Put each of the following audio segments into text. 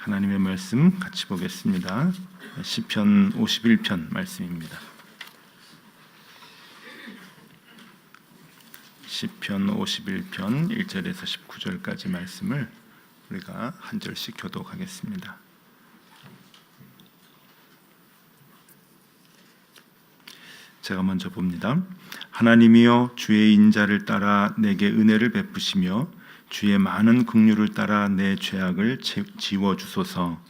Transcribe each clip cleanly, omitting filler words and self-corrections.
하나님의 말씀 같이 보겠습니다. 시편 51편 말씀입니다. 시편 51편 1절에서 19절까지 말씀을 우리가 한 절씩 교독하겠습니다. 제가 먼저 봅니다. 하나님이여, 주의 인자를 따라 내게 은혜를 베푸시며 주의 많은 긍휼을 따라 내 죄악을 지워 주소서.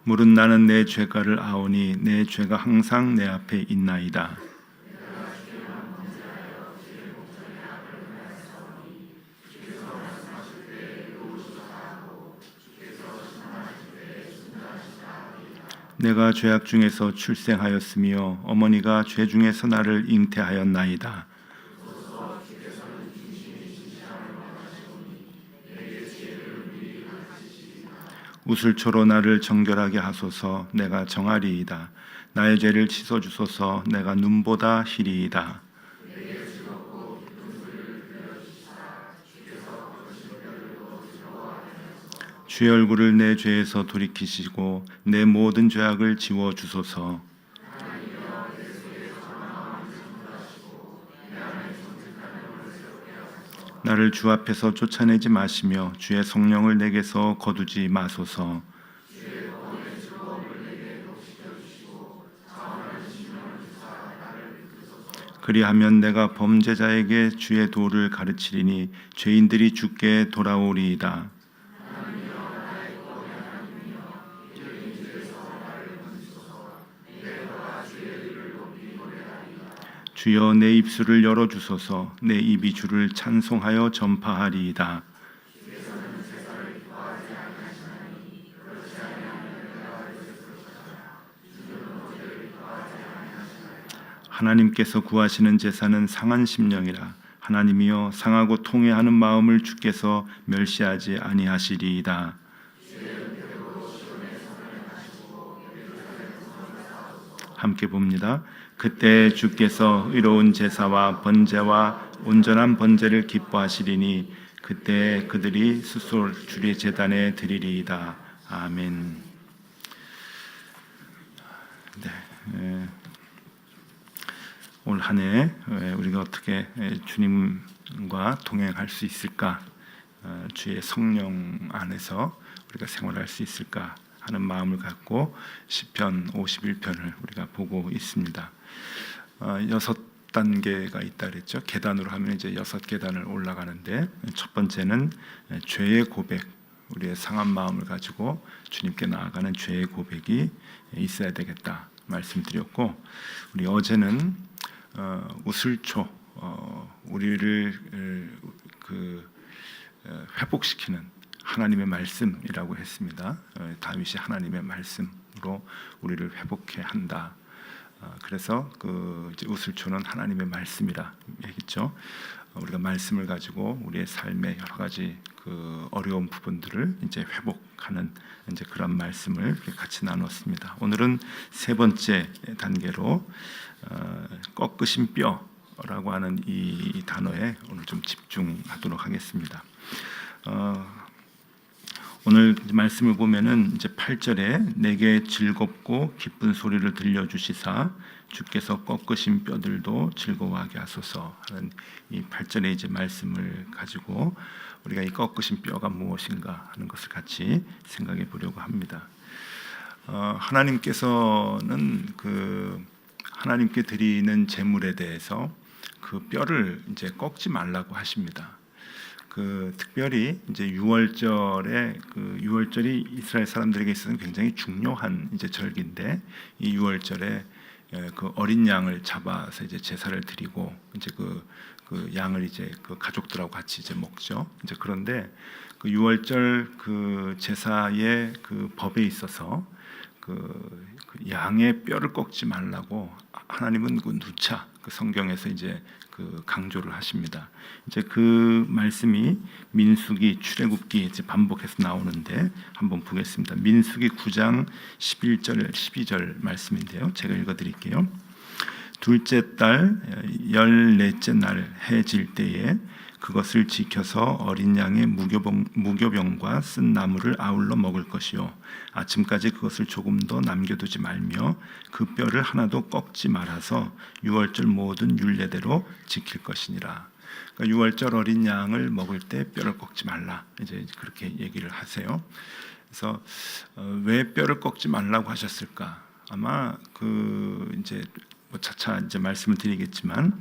물은 나는 내 죄가를 아오니 내 죄가 항상 내 앞에 있나이다. 내가 죄악 중에서 출생하였으며 어머니가 죄 중에서 나를 잉태하였나이다. 우슬초로 나를 정결하게 하소서. 내가 정하리이다. 나의 죄를 씻어주소서. 내가 눈보다 희리이다. 주의 얼굴을 내 죄에서 돌이키시고 내 모든 죄악을 지워 주소서. 나를 주 앞에서 쫓아내지 마시며 주의 성령을 내게서 거두지 마소서. 그리하면 내가 범죄자에게 주의 도를 가르치리니 죄인들이 주께 돌아오리이다. 주여, 내 입술을 열어주소서. 내 입이 주를 찬송하여 전파하리이다. 하나님께서 구하시는 제사는 상한 심령이라. 하나님이여, 상하고 통회하는 마음을 주께서 멸시하지 아니하시리이다. 함께 봅니다. 그때 주께서 의로운 제사와 번제와 온전한 번제를 기뻐하시리니 그때 그들이 스스로 주의 제단에 드리리이다. 아멘. 올 한 해 우리가 어떻게 주님과 동행할 수 있을까? 주의 성령 안에서 우리가 생활할 수 있을까 하는 마음을 갖고 시편 51편을 우리가 보고 있습니다. 6단계가 있다 그랬죠. 계단으로 하면 이제 6계단을 올라가는데, 첫 번째는 죄의 고백, 우리의 상한 마음을 가지고 주님께 나아가는 죄의 고백이 있어야 되겠다 말씀드렸고, 우리 어제는 우슬초, 우리를 회복시키는 하나님의 말씀이라고 했습니다. 다윗이 하나님의 말씀으로 우리를 회복해 한다. 그래서 이제 우슬초는 하나님의 말씀이라 얘기죠. 우리가 말씀을 가지고 우리의 삶의 여러 가지 어려운 부분들을 이제 회복하는 이제 그런 말씀을 같이 나눴습니다. 오늘은 세 번째 단계로 꺾으신 뼈라고 하는 이 단어에 오늘 좀 집중하도록 하겠습니다. 오늘 말씀을 보면은 이제 8절에 내게 즐겁고 기쁜 소리를 들려주시사 주께서 꺾으신 뼈들도 즐거워하게 하소서 하는 이 8절의 이제 말씀을 가지고 우리가 이 꺾으신 뼈가 무엇인가 하는 것을 같이 생각해 보려고 합니다. 하나님께서는 하나님께 드리는 제물에 대해서 그 뼈를 이제 꺾지 말라고 하십니다. 특별히 이제 유월절이 이스라엘 사람들에게 있어서는 굉장히 중요한 이제 절기인데, 이 유월절에 어린 양을 잡아서 이제 제사를 드리고 이제 그 양을 이제 가족들하고 같이 이제 먹죠. 이제 그런데 유월절 제사의 법에 있어서 양의 뼈를 꺾지 말라고 하나님은 누차 성경에서 이제 강조를 하십니다. 이제 그 말씀이 민수기, 출애굽기 이제 반복해서 나오는데 한번 보겠습니다. 민수기 9장 11절, 12절 말씀인데요. 제가 읽어드릴게요. 둘째 달 14째 날 해 질 때에 그것을 지켜서 어린 양의 무교병과 쓴 나물을 아울러 먹을 것이요 아침까지 그것을 조금도 남겨두지 말며 그 뼈를 하나도 꺾지 말아서 유월절 모든 율례대로 지킬 것이니라. 그러니까 유월절 어린 양을 먹을 때 뼈를 꺾지 말라. 이제 그렇게 얘기를 하세요. 그래서 왜 뼈를 꺾지 말라고 하셨을까? 아마 이제 차차 이제 말씀을 드리겠지만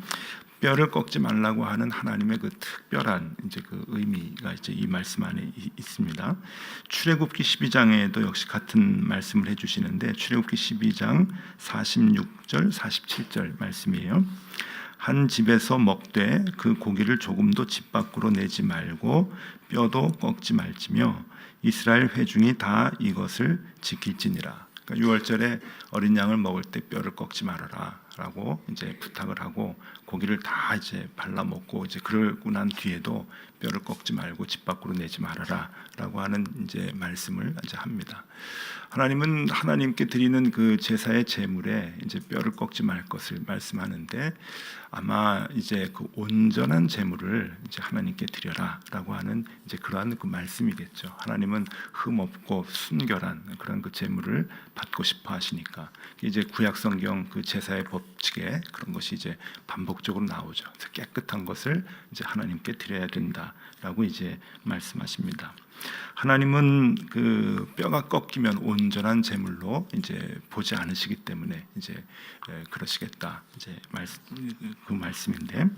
뼈를 꺾지 말라고 하는 하나님의 그 특별한 이제 그 의미가 이제 이 말씀 안에 있습니다. 출애굽기 12장에도 역시 같은 말씀을 해주시는데 출애굽기 12장 46절 47절 말씀이에요. 한 집에서 먹되 그 고기를 조금도 집 밖으로 내지 말고 뼈도 꺾지 말지며 이스라엘 회중이 다 이것을 지킬지니라. 그러니까 유월절에 어린 양을 먹을 때 뼈를 꺾지 말아라라고 이제 부탁을 하고 고기를 다 이제 발라 먹고 이제 그러고 난 뒤에도 뼈를 꺾지 말고 집 밖으로 내지 말아라라고 하는 이제 말씀을 이제 합니다. 하나님은 하나님께 드리는 그 제사의 제물에 이제 뼈를 꺾지 말 것을 말씀하는데 아마 이제 그 온전한 제물을 이제 하나님께 드려라라고 하는 이제 그러한 그 말씀이겠죠. 하나님은 흠 없고 순결한 그런 그 제물을 받고 싶어 하시니까 이제 구약 성경 그 제사의 법칙에 그런 것이 이제 반복적으로 나오죠. 그래서 깨끗한 것을 이제 하나님께 드려야 된다라고 이제 말씀하십니다. 하나님은 그 뼈가 꺾이면 온전한 제물로 이제 보지 않으시기 때문에 이제 그러시겠다 이제 그 말씀인데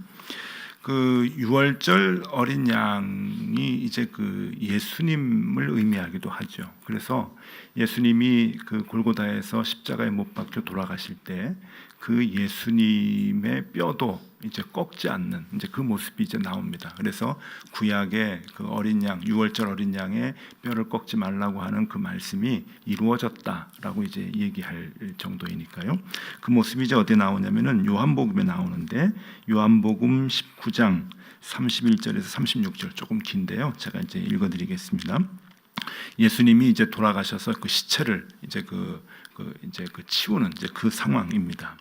그 유월절 어린 양이 이제 그 예수님을 의미하기도 하죠. 그래서 예수님이 그 골고다에서 십자가에 못 박혀 돌아가실 때 그 예수님의 뼈도 이제 꺾지 않는 이제 그 모습이 이제 나옵니다. 그래서 구약의 그 어린 양 유월절 어린 양의 뼈를 꺾지 말라고 하는 그 말씀이 이루어졌다라고 이제 얘기할 정도이니까요. 그 모습이 이제 어디에 나오냐면은 요한복음에 나오는데 요한복음 19장 31절에서 36절 조금 긴데요. 제가 이제 읽어드리겠습니다. 예수님이 이제 돌아가셔서 그 시체를 이제 이제 치우는 이제 그 상황입니다.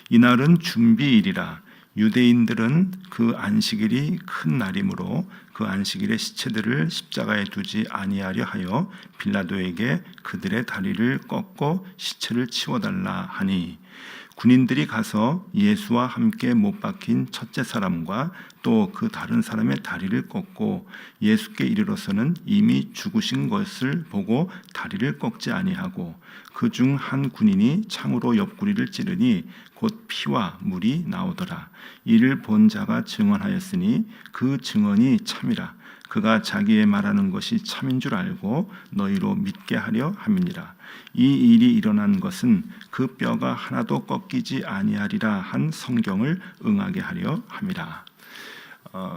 이날은 준비일이라 유대인들은 그 안식일이 큰 날이므로 그 안식일에 시체들을 십자가에 두지 아니하려 하여 빌라도에게 그들의 다리를 꺾고 시체를 치워달라 하니 군인들이 가서 예수와 함께 못 박힌 첫째 사람과 또 그 다른 사람의 다리를 꺾고 예수께 이르러서는 이미 죽으신 것을 보고 다리를 꺾지 아니하고 그중 한 군인이 창으로 옆구리를 찌르니 곧 피와 물이 나오더라. 이를 본 자가 증언하였으니 그 증언이 참이라. 그가 자기의 말하는 것이 참인 줄 알고 너희로 믿게 하려 함이니라. 이 일이 일어난 것은 그 뼈가 하나도 꺾이지 아니하리라 한 성경을 응하게 하려 함이라.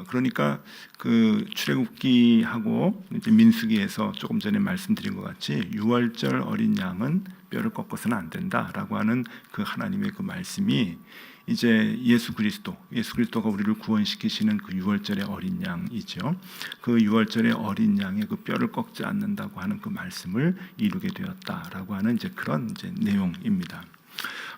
그러니까 그 출애굽기하고 이제 민수기에서 조금 전에 말씀드린 것 같이 유월절 어린 양은 뼈를 꺾어서는 안 된다라고 하는 그 하나님의 그 말씀이 이제 예수 그리스도가 우리를 구원시키시는 그 유월절의 어린 양이죠. 그 유월절의 어린 양의 그 뼈를 꺾지 않는다고 하는 그 말씀을 이루게 되었다라고 하는 이제 그런 이제 내용입니다.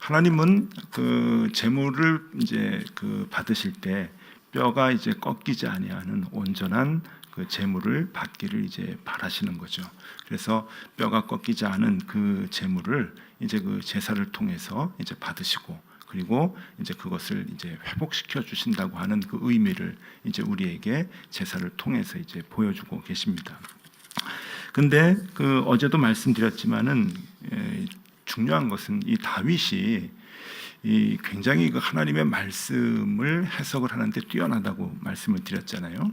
하나님은 그 제물을 이제 그 받으실 때 뼈가 이제 꺾이지 아니하는 온전한 그 제물을 받기를 이제 바라시는 거죠. 그래서 뼈가 꺾이지 않은 그 제물을 이제 그 제사를 통해서 이제 받으시고 그리고 이제 그것을 이제 회복시켜 주신다고 하는 그 의미를 이제 우리에게 제사를 통해서 이제 보여주고 계십니다. 근데 그 어제도 말씀드렸지만은 중요한 것은 이 다윗이 이 굉장히 그 하나님의 말씀을 해석을 하는데 뛰어나다고 말씀을 드렸잖아요.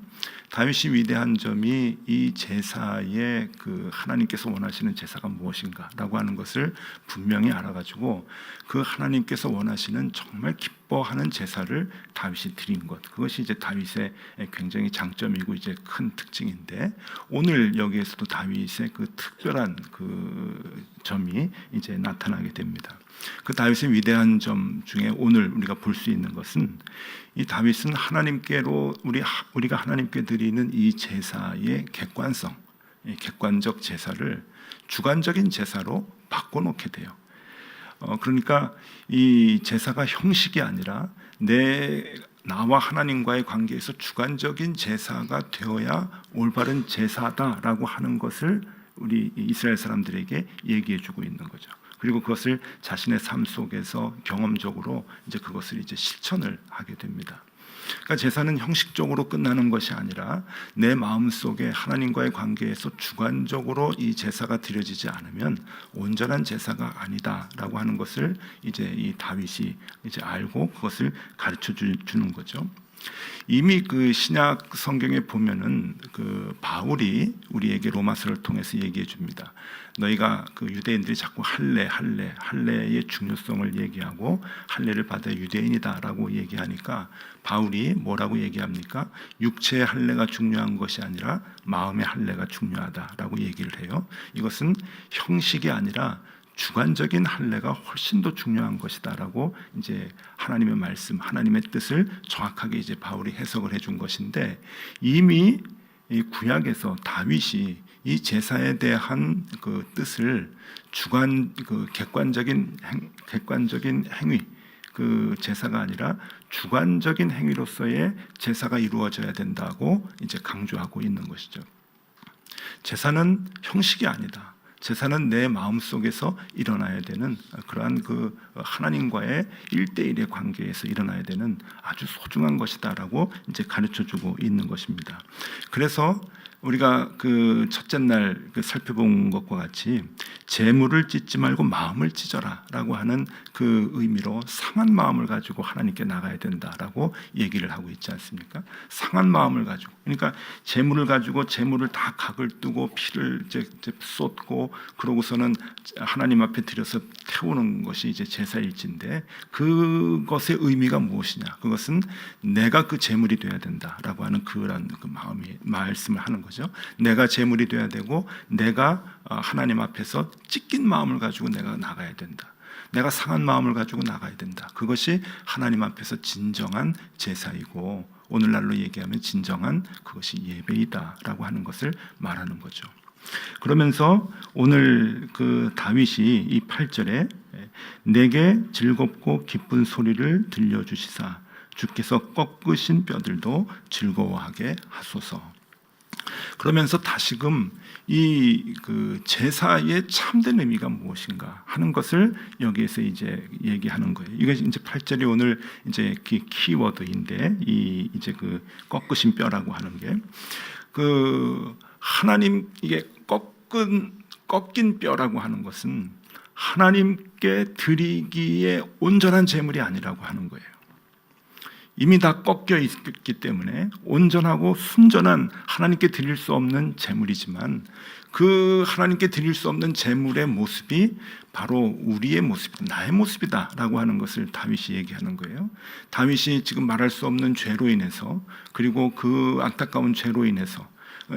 다윗이 위대한 점이 이 제사의 그 하나님께서 원하시는 제사가 무엇인가라고 하는 것을 분명히 알아가지고 그 하나님께서 원하시는 정말 기뻐하는 제사를 다윗이 드린 것, 그것이 이제 다윗의 굉장히 장점이고 이제 큰 특징인데 오늘 여기에서도 다윗의 그 특별한 그 점이 이제 나타나게 됩니다. 그 다윗의 위대한 점 중에 오늘 우리가 볼 수 있는 것은 이 다윗은 하나님께로 우리가 하나님께 드리는 이 제사의 객관성, 객관적 제사를 주관적인 제사로 바꿔놓게 돼요. 그러니까 이 제사가 형식이 아니라 나와 하나님과의 관계에서 주관적인 제사가 되어야 올바른 제사다라고 하는 것을 우리 이스라엘 사람들에게 얘기해주고 있는 거죠. 그리고 그것을 자신의 삶 속에서 경험적으로 이제 그것을 이제 실천을 하게 됩니다. 그러니까 제사는 형식적으로 끝나는 것이 아니라 내 마음 속에 하나님과의 관계에서 주관적으로 이 제사가 드려지지 않으면 온전한 제사가 아니다라고 하는 것을 이제 이 다윗이 이제 알고 그것을 가르쳐 주는 거죠. 이미 그 신약 성경에 보면은 그 바울이 우리에게 로마서를 통해서 얘기해 줍니다. 너희가 그 유대인들이 자꾸 할례의 중요성을 얘기하고 할례를 받아야 유대인이다라고 얘기하니까 바울이 뭐라고 얘기합니까? 육체의 할례가 중요한 것이 아니라 마음의 할례가 중요하다라고 얘기를 해요. 이것은 형식이 아니라 주관적인 할례가 훨씬 더 중요한 것이다라고 이제 하나님의 말씀, 하나님의 뜻을 정확하게 이제 바울이 해석을 해준 것인데, 이미 이 구약에서 다윗이 이 제사에 대한 그 뜻을 객관적인 행위, 그 제사가 아니라 주관적인 행위로서의 제사가 이루어져야 된다고 이제 강조하고 있는 것이죠. 제사는 형식이 아니다. 제사는 내 마음 속에서 일어나야 되는 그러한 그 하나님과의 1대1의 관계에서 일어나야 되는 아주 소중한 것이다라고 이제 가르쳐주고 있는 것입니다. 그래서 우리가 그 첫째 날 살펴본 것과 같이 재물을 찢지 말고 마음을 찢어라라고 하는 그 의미로 상한 마음을 가지고 하나님께 나가야 된다라고 얘기를 하고 있지 않습니까? 상한 마음을 가지고, 그러니까 재물을 가지고 재물을 다 각을 뜨고 피를 이제 쏟고 그러고서는 하나님 앞에 들여서 태우는 것이 이제 제사일지인데, 그것의 의미가 무엇이냐? 그것은 내가 그 재물이 돼야 된다라고 하는 그런 그 마음이 말씀을 하는 거죠. 내가 재물이 돼야 되고 내가 하나님 앞에서 찢긴 마음을 가지고 내가 나가야 된다. 내가 상한 마음을 가지고 나가야 된다. 그것이 하나님 앞에서 진정한 제사이고 오늘날로 얘기하면 진정한 그것이 예배이다라고 하는 것을 말하는 거죠. 그러면서 오늘 그 다윗이 이 8절에 내게 즐겁고 기쁜 소리를 들려주시사 주께서 꺾으신 뼈들도 즐거워하게 하소서. 그러면서 다시금 이 그 제사의 참된 의미가 무엇인가 하는 것을 여기에서 이제 얘기하는 거예요. 이게 이제 8절이 오늘 이제 그 키워드인데, 이 이제 그 꺾으신 뼈라고 하는 게 그 하나님, 이게 꺾인 뼈라고 하는 것은 하나님께 드리기에 온전한 제물이 아니라고 하는 거예요. 이미 다 꺾여 있기 때문에 온전하고 순전한 하나님께 드릴 수 없는 제물이지만, 그 하나님께 드릴 수 없는 제물의 모습이 바로 우리의 모습이다, 나의 모습이다라고 하는 것을 다윗이 얘기하는 거예요. 다윗이 지금 말할 수 없는 죄로 인해서, 그리고 그 안타까운 죄로 인해서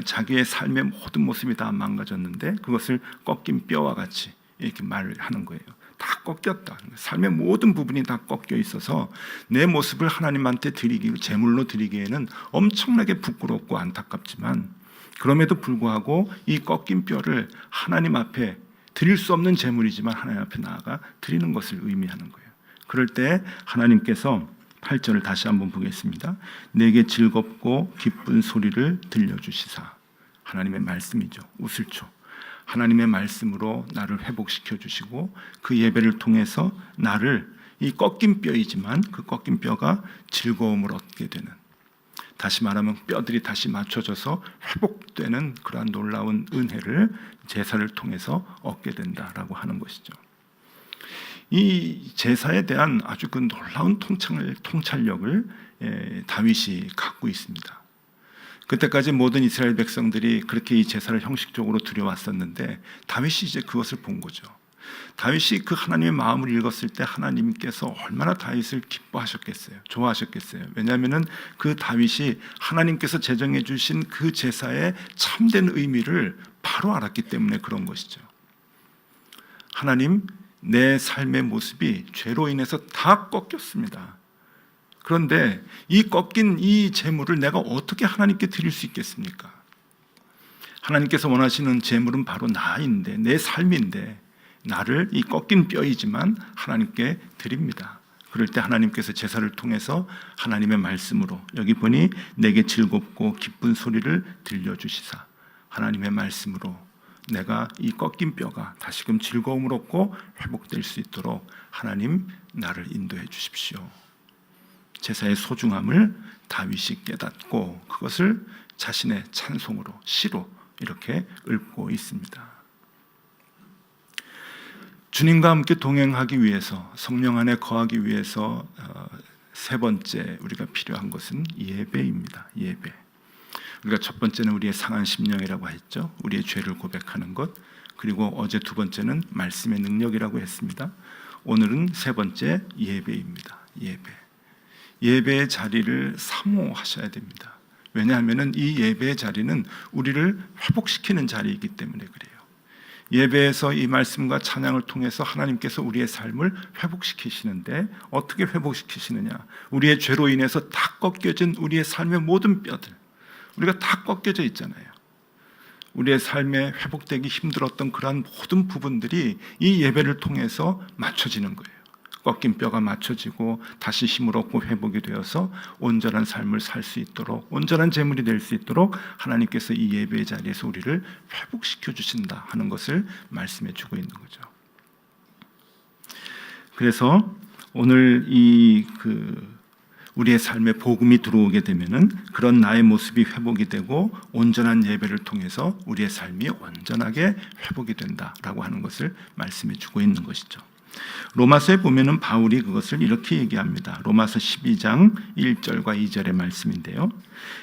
자기의 삶의 모든 모습이 다 망가졌는데 그것을 꺾인 뼈와 같이 이렇게 말을 하는 거예요. 다 꺾였다. 삶의 모든 부분이 다 꺾여 있어서 내 모습을 하나님한테 제물로 드리기에는 엄청나게 부끄럽고 안타깝지만, 그럼에도 불구하고 이 꺾인 뼈를 하나님 앞에 드릴 수 없는 제물이지만 하나님 앞에 나아가 드리는 것을 의미하는 거예요. 그럴 때 하나님께서 8절을 다시 한번 보겠습니다. 내게 즐겁고 기쁜 소리를 들려주시사. 하나님의 말씀이죠. 우슬초. 하나님의 말씀으로 나를 회복시켜 주시고 그 예배를 통해서 나를, 이 꺾인 뼈이지만 그 꺾인 뼈가 즐거움을 얻게 되는, 다시 말하면 뼈들이 다시 맞춰져서 회복되는 그러한 놀라운 은혜를 제사를 통해서 얻게 된다라고 하는 것이죠. 이 제사에 대한 아주 그 놀라운 통찰력을 다윗이 갖고 있습니다. 그때까지 모든 이스라엘 백성들이 그렇게 이 제사를 형식적으로 드려왔었는데 다윗이 이제 그것을 본 거죠. 다윗이 그 하나님의 마음을 읽었을 때 하나님께서 얼마나 다윗을 기뻐하셨겠어요, 좋아하셨겠어요. 왜냐하면은 그 다윗이 하나님께서 제정해 주신 그 제사의 참된 의미를 바로 알았기 때문에 그런 것이죠. 하나님, 내 삶의 모습이 죄로 인해서 다 꺾였습니다. 그런데 이 꺾인 이 제물을 내가 어떻게 하나님께 드릴 수 있겠습니까? 하나님께서 원하시는 제물은 바로 나인데, 내 삶인데, 나를 이 꺾인 뼈이지만 하나님께 드립니다. 그럴 때 하나님께서 제사를 통해서 하나님의 말씀으로 여기 보니 내게 즐겁고 기쁜 소리를 들려주시사 하나님의 말씀으로 내가 이 꺾인 뼈가 다시금 즐거움을 얻고 회복될 수 있도록 하나님 나를 인도해 주십시오. 제사의 소중함을 다윗이 깨닫고 그것을 자신의 찬송으로 시로 이렇게 읊고 있습니다. 주님과 함께 동행하기 위해서 성령 안에 거하기 위해서 세 번째 우리가 필요한 것은 예배입니다. 예배. 우리가 첫 번째는 우리의 상한 심령이라고 했죠. 우리의 죄를 고백하는 것. 그리고 어제 두 번째는 말씀의 능력이라고 했습니다. 오늘은 세 번째 예배입니다. 예배. 예배의 자리를 사모하셔야 됩니다. 왜냐하면 이 예배의 자리는 우리를 회복시키는 자리이기 때문에 그래요. 예배에서 이 말씀과 찬양을 통해서 하나님께서 우리의 삶을 회복시키시는데 어떻게 회복시키시느냐? 우리의 죄로 인해서 다 꺾여진 우리의 삶의 모든 뼈들, 우리가 다 꺾여져 있잖아요. 우리의 삶에 회복되기 힘들었던 그러한 모든 부분들이 이 예배를 통해서 맞춰지는 거예요. 꺾인 뼈가 맞춰지고 다시 힘을 얻고 회복이 되어서 온전한 삶을 살 수 있도록, 온전한 제물이 될 수 있도록 하나님께서 이 예배의 자리에서 우리를 회복시켜 주신다 하는 것을 말씀해 주고 있는 거죠. 그래서 오늘 우리의 삶에 복음이 들어오게 되면은 그런 나의 모습이 회복이 되고 온전한 예배를 통해서 우리의 삶이 온전하게 회복이 된다라고 하는 것을 말씀해 주고 있는 것이죠. 로마서에 보면은 바울이 그것을 이렇게 얘기합니다. 로마서 12장 1절과 2절의 말씀인데요.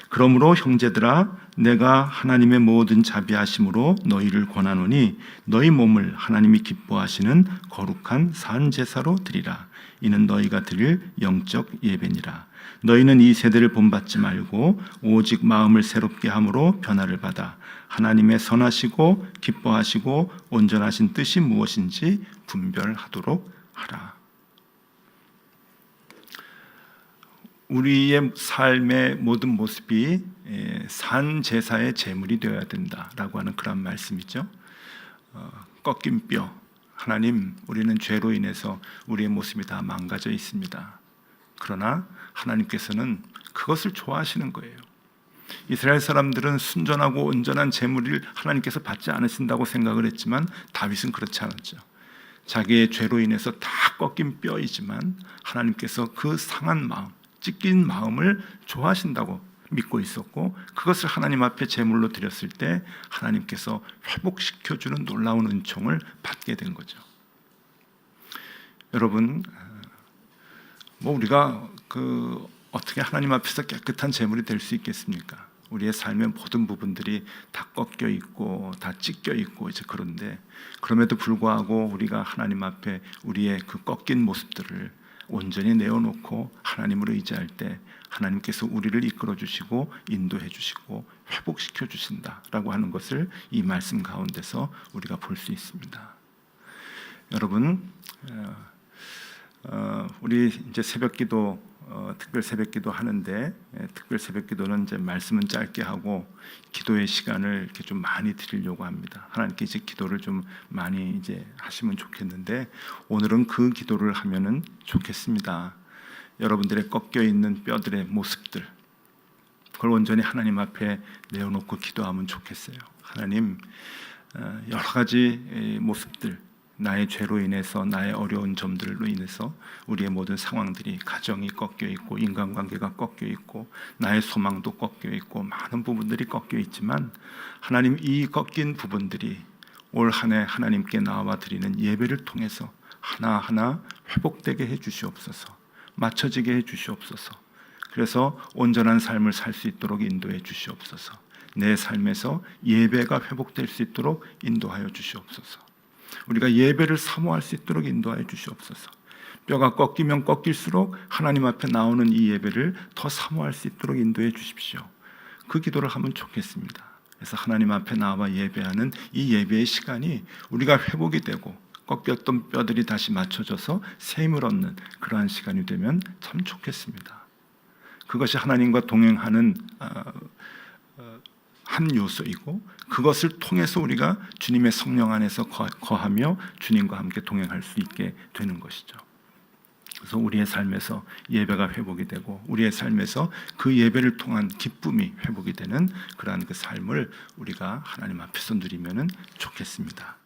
그러므로 형제들아 내가 하나님의 모든 자비하심으로 너희를 권하노니 너희 몸을 하나님이 기뻐하시는 거룩한 산 제사로 드리라. 이는 너희가 드릴 영적 예배니라. 너희는 이 세대를 본받지 말고 오직 마음을 새롭게 함으로 변화를 받아 하나님의 선하시고 기뻐하시고 온전하신 뜻이 무엇인지 분별하도록 하라. 우리의 삶의 모든 모습이 산 제사의 제물이 되어야 된다라고 하는 그런 말씀이죠. 꺾인 뼈, 하나님, 우리는 죄로 인해서 우리의 모습이 다 망가져 있습니다. 그러나 하나님께서는 그것을 좋아하시는 거예요. 이스라엘 사람들은 순전하고 온전한 제물을 하나님께서 받지 않으신다고 생각을 했지만 다윗은 그렇지 않았죠. 자기의 죄로 인해서 다 꺾인 뼈이지만 하나님께서 그 상한 마음, 찢긴 마음을 좋아하신다고 믿고 있었고 그것을 하나님 앞에 제물로 드렸을 때 하나님께서 회복시켜주는 놀라운 은총을 받게 된 거죠. 여러분, 우리가 어떻게 하나님 앞에서 깨끗한 제물이 될 수 있겠습니까? 우리의 삶의 모든 부분들이 다 꺾여 있고 다 찢겨 있고 이제 그런데 그럼에도 불구하고 우리가 하나님 앞에 우리의 그 꺾인 모습들을 온전히 내어놓고 하나님으로 의지할 때 하나님께서 우리를 이끌어 주시고 인도해 주시고 회복시켜 주신다라고 하는 것을 이 말씀 가운데서 우리가 볼 수 있습니다. 여러분, 우리 이제 새벽기도 특별 새벽기도 하는데 특별 새벽기도는 이제 말씀은 짧게 하고 기도의 시간을 이렇게 좀 많이 드리려고 합니다. 하나님께 이제 기도를 좀 많이 이제 하시면 좋겠는데 오늘은 그 기도를 하면은 좋겠습니다. 여러분들의 꺾여 있는 뼈들의 모습들 그걸 온전히 하나님 앞에 내어놓고 기도하면 좋겠어요. 하나님, 여러 가지 모습들 나의 죄로 인해서 나의 어려운 점들로 인해서 우리의 모든 상황들이 가정이 꺾여 있고 인간관계가 꺾여 있고 나의 소망도 꺾여 있고 많은 부분들이 꺾여 있지만 하나님 이 꺾인 부분들이 올 한 해 하나님께 나와 드리는 예배를 통해서 하나하나 회복되게 해 주시옵소서. 맞춰지게 해 주시옵소서. 그래서 온전한 삶을 살 수 있도록 인도해 주시옵소서. 내 삶에서 예배가 회복될 수 있도록 인도하여 주시옵소서. 우리가 예배를 사모할 수 있도록 인도하여 주시옵소서. 뼈가 꺾이면 꺾일수록 하나님 앞에 나오는 이 예배를 더 사모할 수 있도록 인도해 주십시오. 그 기도를 하면 좋겠습니다. 그래서 하나님 앞에 나와 예배하는 이 예배의 시간이 우리가 회복이 되고 꺾였던 뼈들이 다시 맞춰져서 새 힘을 얻는 그러한 시간이 되면 참 좋겠습니다. 그것이 하나님과 동행하는 한 요소이고 그것을 통해서 우리가 주님의 성령 안에서 거하며 주님과 함께 동행할 수 있게 되는 것이죠. 그래서 우리의 삶에서 예배가 회복이 되고 우리의 삶에서 그 예배를 통한 기쁨이 회복이 되는 그러한 그 삶을 우리가 하나님 앞에서 누리면은 좋겠습니다.